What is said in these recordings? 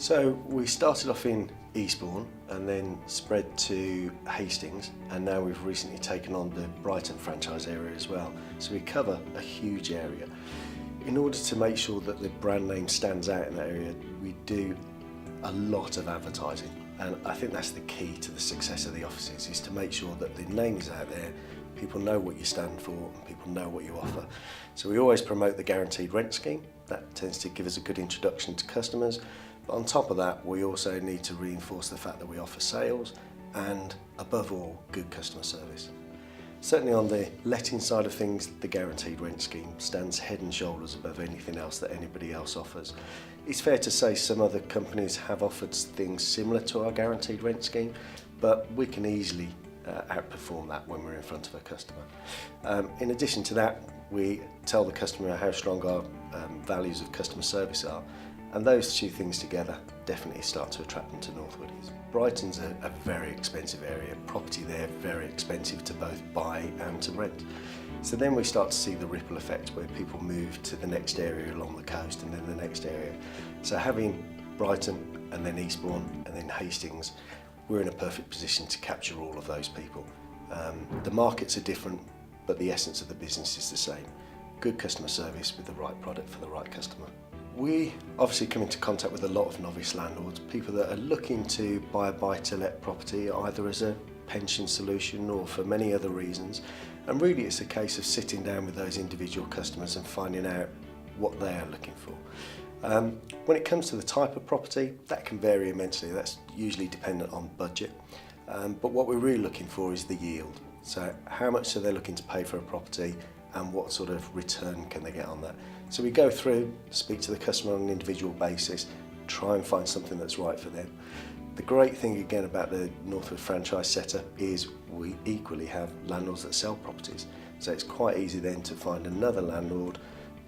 So we started off in Eastbourne and then spread to Hastings, and now we've recently taken on the Brighton franchise area as well. So we cover a huge area. In order to make sure that the brand name stands out in that area, we do a lot of advertising, and I think that's the key to the success of the offices, is to make sure that the name is out there, people know what you stand for and people know what you offer. So we always promote the guaranteed rent scheme. That tends to give us a good introduction to customers. But on top of that, we also need to reinforce the fact that we offer sales and, above all, good customer service. Certainly on the letting side of things, the guaranteed rent scheme stands head and shoulders above anything else that anybody else offers. It's fair to say some other companies have offered things similar to our guaranteed rent scheme, but we can easily outperform that when we're in front of a customer. In addition to that, we tell the customer how strong our values of customer service are. And those two things together definitely start to attract them to Northwood. Brighton's a very expensive area. Property there very expensive to both buy and to rent. So then we start to see the ripple effect where people move to the next area along the coast and then the next area. So having Brighton and then Eastbourne and then Hastings, we're in a perfect position to capture all of those people. The markets are different, but the essence of the business is the same. Good customer service with the right product for the right customer. We obviously come into contact with a lot of novice landlords, people that are looking to buy a buy-to-let property either as a pension solution or for many other reasons. And really it's a case of sitting down with those individual customers and finding out what they are looking for. When it comes to the type of property, that can vary immensely. That's usually dependent on budget. But what we're really looking for is the yield. So how much are they looking to pay for a property and what sort of return can they get on that? So we go through, speak to the customer on an individual basis, try and find something that's right for them. The great thing again about the Northwood franchise setup is we equally have landlords that sell properties. So it's quite easy then to find another landlord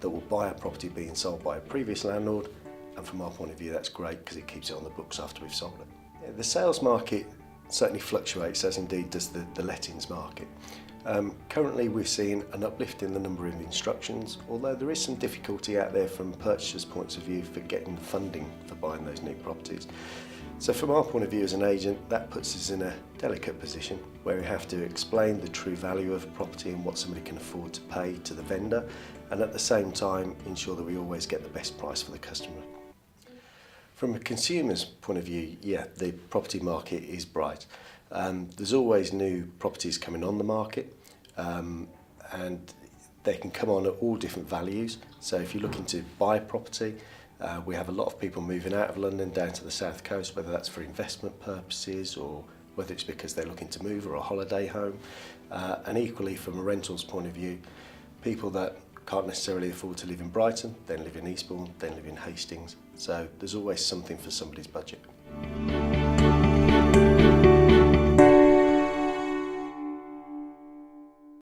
that will buy a property being sold by a previous landlord, and from our point of view that's great because it keeps it on the books after we've sold it. Yeah, the sales market certainly fluctuates, as indeed does the lettings market. Currently we're seeing an uplift in the number of instructions, although there is some difficulty out there from purchasers' points of view for getting the funding for buying those new properties. So from our point of view as an agent, that puts us in a delicate position where we have to explain the true value of a property and what somebody can afford to pay to the vendor, and at the same time ensure that we always get the best price for the customer. From a consumer's point of view, yeah, the property market is bright. There's always new properties coming on the market, and they can come on at all different values. So if you're looking to buy property, we have a lot of people moving out of London down to the south coast, whether that's for investment purposes or whether it's because they're looking to move or a holiday home. And equally from a rentals point of view, people that can't necessarily afford to live in Brighton, then live in Eastbourne, then live in Hastings. So there's always something for somebody's budget.